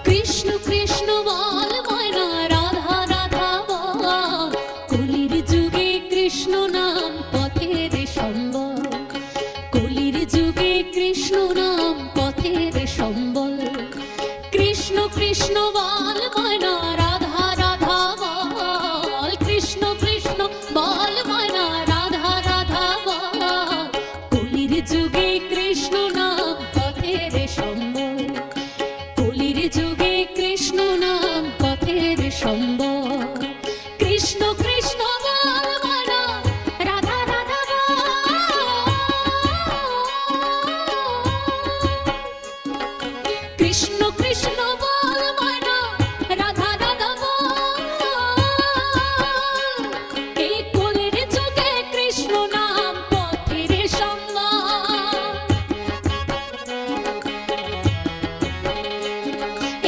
কৃষ্ণ কৃষ্ণ বল ময়না, রাধা রাধা বল। কলির যুগে কৃষ্ণ নাম পথের সম্বল, কলির যুগে কৃষ্ণ নাম পথের সম্বল। কৃষ্ণ কৃষ্ণ বল ময়না।